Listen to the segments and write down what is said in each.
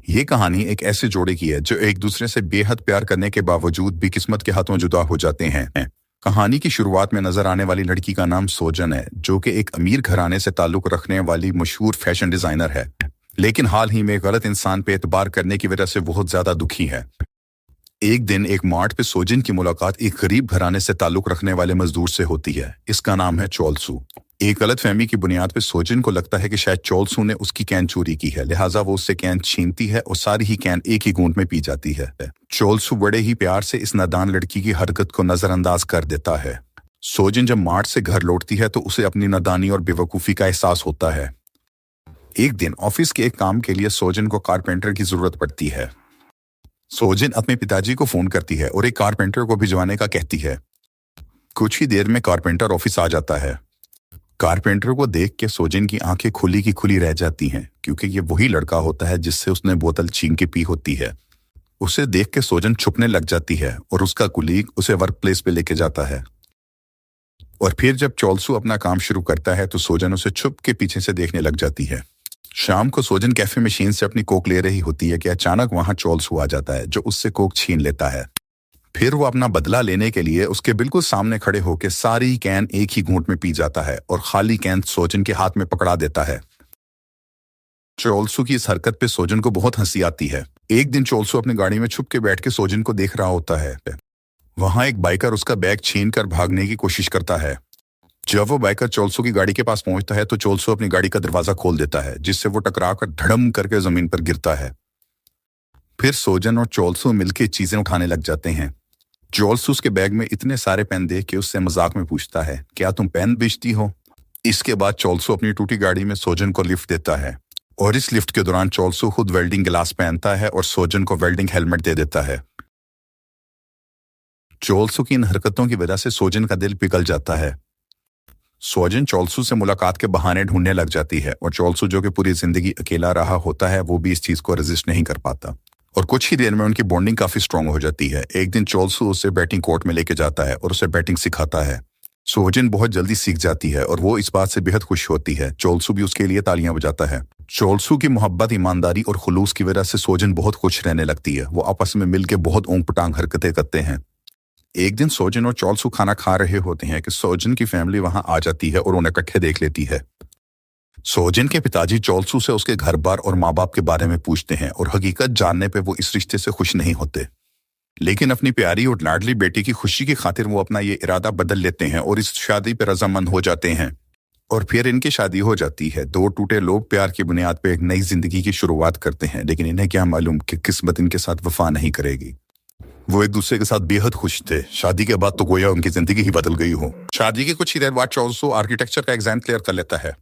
ये कहानी एक ऐसे जोड़े की है जो एक दूसरे से बेहद प्यार करने के बावजूद भी किस्मत के हाथों जुदा हो जाते हैं। कहानी की शुरुआत में नजर आने वाली लड़की का नाम सोजन है, जो कि एक अमीर घराने से ताल्लुक रखने वाली मशहूर फैशन डिजाइनर है, लेकिन हाल ही में गलत इंसान पे एतबार करने की वजह से बहुत ज्यादा दुखी है। एक दिन एक मार्ट पे सोजिन की मुलाकात एक गरीब घराने से ताल्लुक रखने वाले मजदूर से होती है। इसका नाम है चोलसू। एक गलतफहमी की बुनियाद पर सोजिन को लगता है कि शायद चोलसू ने उसकी कैन चोरी की है, लिहाजा वो उससे कैन छीनती है और सारी ही कैन एक ही घूंट में पी जाती है। चोलसू बड़े ही प्यार से इस नादान लड़की की हरकत को नजरअंदाज कर देता है। सोजिन जब मार्ट से घर लौटती है तो उसे अपनी नादानी और बेवकूफ़ी का एहसास होता है। एक दिन ऑफिस के एक काम के लिए सोजिन को कारपेंटर की जरूरत पड़ती है। सोजिन अपने पिताजी को फोन करती है और एक कारपेंटर को भिजवाने का कहती है। कुछ ही देर में कारपेंटर ऑफिस आ जाता है। कारपेंटर को देख के सोजिन की आंखें खुली की खुली रह जाती हैं, क्योंकि ये वही लड़का होता है जिससे उसने बोतल छीन के पी होती है। उसे देख के सोजिन छुपने लग जाती है और उसका कुलीग उसे वर्क प्लेस पे लेके जाता है। और फिर जब चोलसू अपना काम शुरू करता है तो सोजन उसे छुप के पीछे से देखने लग जाती है। शाम को सोजन कैफे मशीन से अपनी कोक ले रही होती है कि अचानक वहां चोलसू आ जाता है, जो उससे कोक छीन लेता है। फिर वो अपना बदला लेने के लिए उसके बिल्कुल सामने खड़े होकर सारी कैन एक ही घूंट में पी जाता है और खाली कैन सोजन के हाथ में पकड़ा देता है। चोलसू की इस हरकत पे सोजन को बहुत हंसी आती है। एक दिन चोलसू अपनी गाड़ी में छुप के बैठ के सोजन को देख रहा होता है। वहां एक बाइकर उसका बैग छीन कर भागने की कोशिश करता है। जब वो बाइकर चोलसू की गाड़ी के पास पहुंचता है तो चोलसू अपनी गाड़ी का दरवाजा खोल देता है, जिससे वो टकरा कर धड़म करके जमीन पर गिरता है। फिर सोजन और चोलसू मिलकर चीजें उठाने लग जाते हैं। चोलसू उसके बैग में इतने सारे पेन देख के उससे मजाक में पूछता है, क्या तुम पेन बेचती हो? इसके बाद चोलसू अपनी टूटी गाड़ी में सोजन को लिफ्ट देता है और इस लिफ्ट के दौरान चोलसू खुद वेल्डिंग ग्लास पहनता है और सोजन को वेल्डिंग हेलमेट दे देता है। चोलसू की इन हरकतों की वजह से सोजन का दिल पिघल जाता है। सोजन चोलसू से मुलाकात के बहाने ढूंढने लग जाती है और चोलसू, जो कि पूरी जिंदगी अकेला रहा होता है, वो भी इस चीज को रेजिस्ट नहीं कर पाता और कुछ ही देर में उनकी बॉन्डिंग काफी स्ट्रांग हो जाती है। एक दिन चोलसू उसे बैटिंग कोर्ट में लेके जाता है और उसे बैटिंग सिखाता है। सोजन बहुत जल्दी सीख जाती है और वो इस बात से बेहद खुश होती है। चोलसू भी उसके लिए तालियां बजाता है। चोलसू की मोहब्बत, ईमानदारी और खुलूस की वजह से सोजन बहुत खुश रहने लगती है। वो आपस में मिलकर बहुत ऊंट पटांग हरकतें करते हैं। एक दिन सोजन और चोलसू खाना खा रहे होते हैं कि सोजन की फैमिली वहां आ जाती है और उन्हें इकट्ठे देख लेती है। सोजन के पिताजी चोलसू से उसके घर बार और माँ बाप के बारे में पूछते हैं और हकीकत जानने पे वो इस रिश्ते से खुश नहीं होते, लेकिन अपनी प्यारी और लाडली बेटी की खुशी की खातिर वो अपना ये इरादा बदल लेते हैं और इस शादी पर रजामंद हो जाते हैं। और फिर इनकी शादी हो जाती है। दो टूटे लोग प्यार की बुनियाद पर एक नई जिंदगी की शुरुआत करते हैं, लेकिन इन्हें क्या मालूम कि किस्मत इनके साथ वफा नहीं करेगी। वो एक दूसरे के साथ बेहद खुश थे। शादी के बाद तो गोया उनकी जिंदगी ही बदल गई हो। शादी के कुछ ही देर बाद चोलसू आर्किटेक्चर का एग्जाम क्लियर कर लेता है।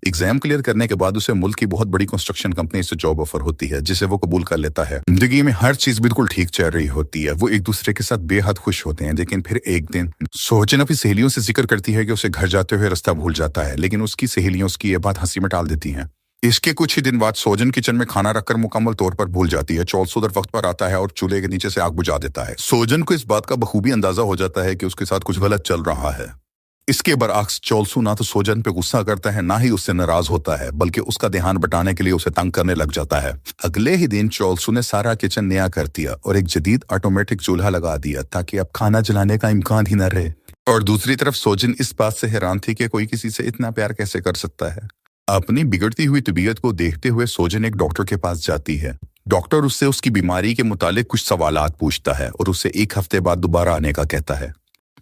एग्जाम क्लियर करने के बाद उसे मुल्क की बहुत बड़ी कंस्ट्रक्शन कंपनी से जॉब ऑफर होती है, जिसे वो कबूल कर लेता है। जिंदगी में हर चीज बिल्कुल ठीक चल रही होती है। वो एक दूसरे के साथ बेहद खुश होते हैं, लेकिन फिर एक दिन सोजन अपनी सहेलियों से जिक्र करती है कि उसे घर जाते हुए रास्ता भूल जाता है, लेकिन उसकी सहेलियां उसकी ये बात हंसी में टाल देती हैं। इसके कुछ ही दिन बाद सोजन किचन में खाना रखकर मुकम्मल तौर पर भूल जाती है। चोलसू उधर वक्त पर आता है और चूल्हे के नीचे से आग बुझा देता है। सोजन को इस बात का बखूबी अंदाजा हो जाता है कि उसके साथ कुछ गलत चल रहा है। इसके बरअक्स चोलसू ना तो सोजन पे गुस्सा करता है, ना ही उससे नाराज होता है, बल्कि उसका ध्यान बटाने के लिए उसे तंग करने लग जाता है। अगले ही दिन चोलसू ने सारा किचन नया कर दिया और एक जदीद ऑटोमेटिक चूल्हा लगा दिया, ताकि अब खाना जलाने का इम्कान ही न रहे। और दूसरी तरफ सोजन इस बात से हैरान थी कि कोई किसी से इतना प्यार कैसे कर सकता है। अपनी बिगड़ती हुई तबीयत को देखते हुए सोजन एक डॉक्टर के पास जाती है। डॉक्टर उससे उसकी बीमारी के मुतालिक कुछ सवालात पूछता है और उससे एक हफ्ते बाद दोबारा आने का कहता है।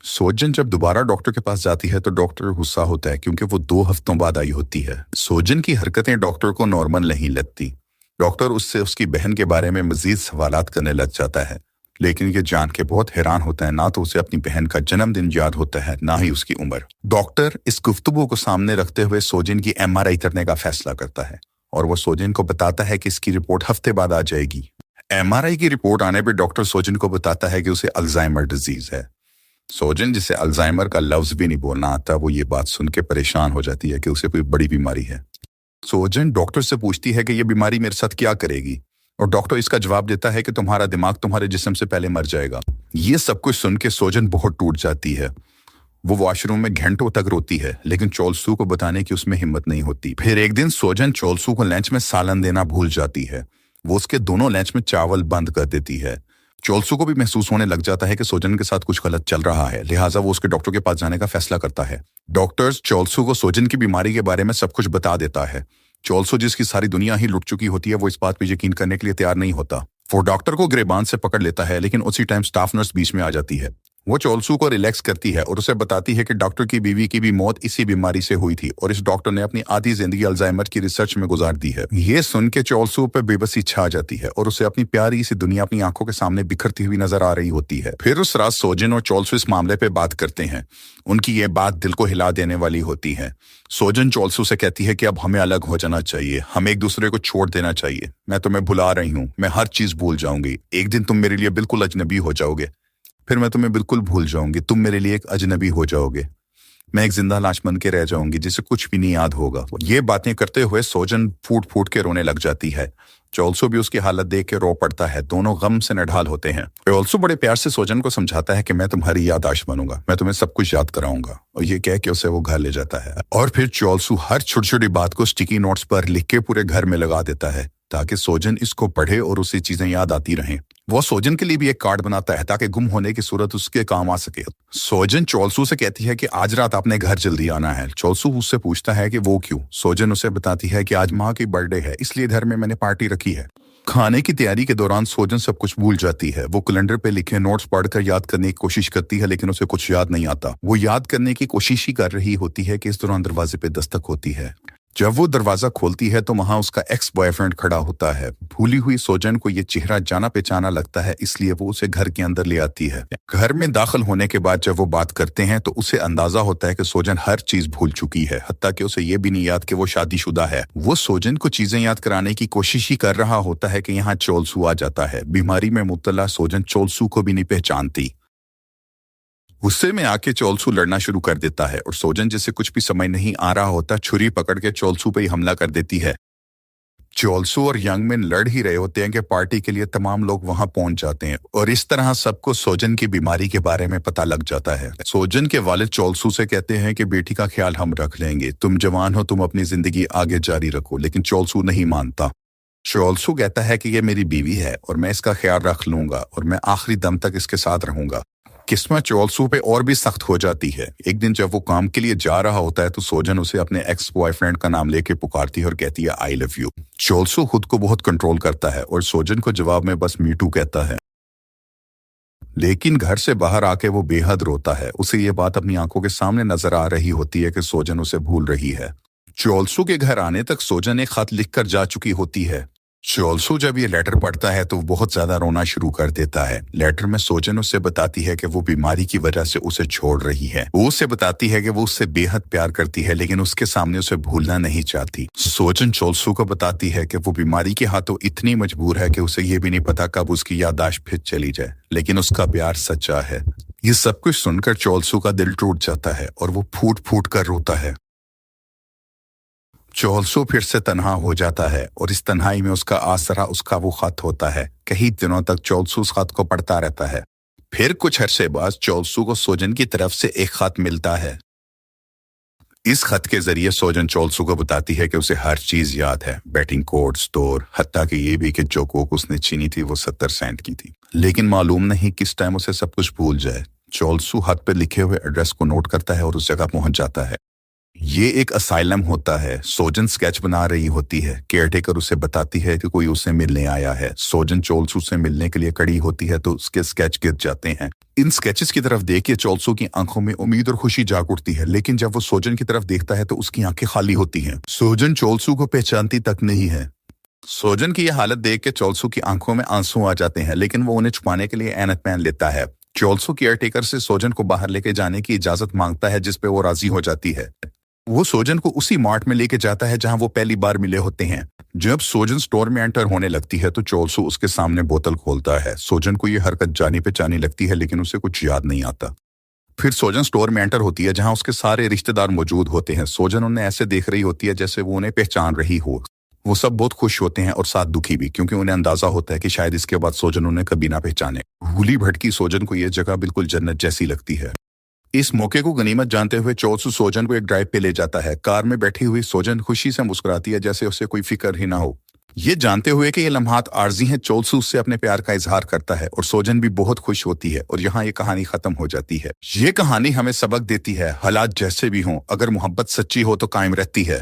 सोजन जब दोबारा डॉक्टर के पास जाती है तो डॉक्टर गुस्सा होता है, क्योंकि वो 2 हफ्तों बाद आई होती है। सोजन की हरकतें डॉक्टर को नॉर्मल नहीं लगती। डॉक्टर उससे उसकी बहन के बारे में मजीद सवालात करने लग जाता है, लेकिन ये जान के बहुत हैरान होता है, ना तो उसे अपनी बहन का जन्मदिन याद होता है, ना ही उसकी उम्र। डॉक्टर इस गुफ्तगू को सामने रखते हुए सोजन की MRI करने का फैसला करता है और वो सोजन को बताता है कि इसकी रिपोर्ट हफ्ते बाद आ जाएगी। MRI की रिपोर्ट आने पर डॉक्टर सोजन को बताता है कि उसे अल्जाइमर डिजीज है। सोजन, जिसे अल्जाइमर का लफ्ज भी नहीं बोलना आता, वो ये बात सुन के परेशान हो जाती है कि उसे कोई बड़ी बीमारी है। सोजन डॉक्टर से पूछती है कि ये बीमारी मेरे साथ क्या करेगी, और डॉक्टर इसका जवाब देता है कि तुम्हारा दिमाग तुम्हारे जिस्म से पहले मर जाएगा। ये सब कुछ सुन के सोजन बहुत टूट जाती है। वो वॉशरूम में घंटों तक रोती है, लेकिन चोलसू को बताने की उसमें हिम्मत नहीं होती। फिर एक दिन सोजन चोलसू को लंच में सालन देना भूल जाती है वो उसके दोनों लंच में चावल बंद कर देती है। चोलसू को भी महसूस होने लग जाता है कि सोजन के साथ कुछ गलत चल रहा है, लिहाजा वो उसके डॉक्टर के पास जाने का फैसला करता है। डॉक्टर्स चोलसू को सोजन की बीमारी के बारे में सब कुछ बता देता है। चोलसू, जिसकी सारी दुनिया ही लुट चुकी होती है, वो इस बात पे यकीन करने के लिए तैयार नहीं होता। वो डॉक्टर को गिरेबान से पकड़ लेता है, लेकिन उसी टाइम स्टाफ नर्स बीच में आ जाती है। वो चोलसू को रिलैक्स करती है और उसे बताती है कि डॉक्टर की बीवी की भी मौत इसी बीमारी से हुई थी और इस डॉक्टर ने अपनी आधी जिंदगी अल्जाइमर की रिसर्च में गुजार दी है। ये सुन के चोलसू पे बेबसी छा जाती है और उसे अपनी प्यारी सी दुनिया अपनी आंखों के सामने बिखरती हुई नजर आ रही होती है। फिर उस रात सोजन और चोलसू इस मामले पे बात करते हैं। उनकी ये बात दिल को हिला देने वाली होती है। सोजन चोलसू से कहती है कि अब हमें अलग हो जाना चाहिए, हमें एक दूसरे को छोड़ देना चाहिए। मैं तुम्हें भुला रही हूँ, मैं हर चीज भूल जाऊंगी। एक दिन तुम मेरे लिए बिल्कुल अजनबी हो जाओगे, फिर मैं तुम्हें बिल्कुल भूल जाऊंगी। तुम मेरे लिए एक अजनबी हो जाओगे। मैं एक जिंदा लाश बन के रह जाऊंगी जिसे कुछ भी नहीं याद होगा। ये बातें करते हुए सोजन फूट फूट के रोने लग जाती है। चोलसू भी उसकी हालत देख के रो पड़ता है। दोनों गम से नढाल होते हैं। चोलसू बड़े प्यार से सोजन को समझाता है कि मैं तुम्हारी याददाश्त बनूंगा, मैं तुम्हें सब कुछ याद कराऊंगा, और ये कह के उसे वो घर ले जाता है। और फिर चोलसू हर छोटी छोटी बात को स्टिकी नोट्स पर लिख के पूरे घर में लगा देता है ताकि सोजन इसको पढ़े और उसे चीजें याद आती रहें। वो सोजन के लिए भी एक कार्ड बनाता है ताकि गुम होने की सूरत उसके काम आ सके। सोजन चोलसू से कहती है कि आज रात आपने घर जल्दी आना है। चोलसू उससे पूछता है कि वो क्यों। सोजन उसे बताती है कि आज माँ की बर्थडे है, इसलिए घर में मैंने पार्टी रखी है। खाने की तैयारी के दौरान सोजन सब कुछ भूल जाती है। वो कैलेंडर पे लिखे नोट्स पढ़कर याद करने की कोशिश करती है, लेकिन उसे कुछ याद नहीं आता। वो याद करने की कोशिश ही कर रही होती है कि इस दौरान दरवाजे पे दस्तक होती है। जब वो दरवाजा खोलती है तो वहां उसका एक्स बॉयफ्रेंड खड़ा होता है। भूली हुई सोजन को ये चेहरा जाना पहचाना लगता है, इसलिए वो उसे घर के अंदर ले आती है। घर में दाखिल होने के बाद जब वो बात करते हैं तो उसे अंदाजा होता है कि सोजन हर चीज भूल चुकी है, हत्ता कि उसे ये भी नहीं याद कि वो शादीशुदा है। वो सोजन को चीजें याद कराने की कोशिश ही कर रहा होता है कि यहाँ चोलसू आ जाता है। बीमारी में मुब्तला सोजन चोलसू को भी नहीं पहचानती। गुस्से में आके चोलसू लड़ना शुरू कर देता है और सोजन, जिसे कुछ भी समझ नहीं आ रहा होता, छुरी पकड़ के चोलसू पे ही हमला कर देती है। चोलसू और यंग मैन लड़ ही रहे होते हैं कि पार्टी के लिए तमाम लोग वहां पहुंच जाते हैं और इस तरह सबको सोजन की बीमारी के बारे में पता लग जाता है। सोजन के वालिद चोलसू से कहते हैं कि बेटी का ख्याल हम रख लेंगे, तुम जवान हो, तुम अपनी जिंदगी आगे जारी रखो, लेकिन चोलसू नहीं मानता। चोलसू कहता है कि ये मेरी बीवी है और मैं इसका ख्याल रख लूंगा और मैं आखिरी दम तक इसके साथ रहूंगा। किस्मत चोलसू पे और भी सख्त हो जाती है। एक दिन जब वो काम के लिए जा रहा होता है तो सोजन उसे अपने एक्स बॉयफ्रेंड का नाम लेके पुकारती है और कहती है आई लव यू। चोलसू खुद को बहुत कंट्रोल करता है और सोजन को जवाब में बस मीटू कहता है, लेकिन घर से बाहर आके वो बेहद रोता है। उसे ये बात अपनी आंखों के सामने नजर आ रही होती है कि सोजन उसे भूल रही है। चोलसू के घर आने तक सोजन एक खत लिखकर जा चुकी होती है। चोलसू जब ये लेटर पढ़ता है तो बहुत ज्यादा रोना शुरू कर देता है। लेटर में सोजन उससे बताती है कि वो बीमारी की वजह से उसे छोड़ रही है। वो उससे बताती है कि वो उससे बेहद प्यार करती है, लेकिन उसके सामने उसे भूलना नहीं चाहती। सोजन चोलसू को बताती है कि वो बीमारी के हाथों इतनी मजबूर है कि उसे ये भी नहीं पता कब उसकी याददाश्त फिर चली जाए, लेकिन उसका प्यार सच्चा है। ये सब कुछ सुनकर चोलसू का दिल टूट जाता है और वो फूट फूट कर रोता है। चोलसू फिर से तन्हा हो जाता है और इस तन्हाई में उसका आसरा उसका वो खत होता है। कई दिनों तक चोलसू उस खत को पढ़ता रहता है। फिर कुछ अरसे बाद चोलसू को सोजन की तरफ से एक खत मिलता है। इस खत के जरिए सोजन चोलसू को बताती है कि उसे हर चीज याद है, बैटिंग कोड, स्टोर, हत्ता कि ये भी कि जो कोक उसने छीनी थी वो 70 सेंट की थी, लेकिन मालूम नहीं किस टाइम उसे सब कुछ भूल जाए। चोलसू खत पे लिखे हुए एड्रेस को नोट करता है और उस जगह पहुंच जाता है। ये एक असाइलम होता है। सोजन स्केच बना रही होती है। केयरटेकर उसे बताती है कि कोई उसे मिलने आया है। सोजन चोलसू से मिलने के लिए खड़ी होती है तो उसके स्केच गिर जाते हैं। इन स्केचेस की तरफ देख के चोलसू की आंखों में उम्मीद और खुशी जाग उठती है, लेकिन जब वो सोजन की तरफ देखता है तो उसकी आंखें खाली होती हैं। सोजन चोलसू को पहचानती तक नहीं है। सोजन की यह हालत देख के चोलसू की आंखों में आंसू आ जाते हैं, लेकिन वो उन्हें छुपाने के लिए ऐनक पहन लेता है। चोलसू केयरटेकर से सोजन को बाहर लेके जाने की इजाजत मांगता है, जिसपे वो राजी हो जाती है। वो सोजन को उसी मार्ट में लेके जाता है जहां वो पहली बार मिले होते हैं। जब सोजन स्टोर में एंटर होने लगती है तो चोलसू उसके सामने बोतल खोलता है। सोजन को ये हरकत जानी पहचानी लगती है, लेकिन उसे कुछ याद नहीं आता। फिर सोजन स्टोर में एंटर होती है जहां उसके सारे रिश्तेदार मौजूद होते हैं। सोजन उन्हें ऐसे देख रही होती है जैसे वो उन्हें पहचान रही हो। वो सब बहुत खुश होते हैं और साथ दुखी भी, क्योंकि उन्हें अंदाजा होता है कि शायद इसके बाद सोजन उन्हें कभी ना पहचाने। भूली भटकी सोजन को यह जगह बिल्कुल जन्नत जैसी लगती है। इस मौके को गनीमत जानते हुए चोलसू सोजन को एक ड्राइव पे ले जाता है। कार में बैठी हुई सोजन खुशी से मुस्कुराती है जैसे उसे कोई फिक्र ही ना हो। ये जानते हुए कि ये लम्हात आर्जी हैं, चोलसू उससे अपने प्यार का इजहार करता है और सोजन भी बहुत खुश होती है और यहाँ ये कहानी खत्म हो जाती है। ये कहानी हमें सबक देती है, हालात जैसे भी हों, अगर मोहब्बत सच्ची हो तो कायम रहती है।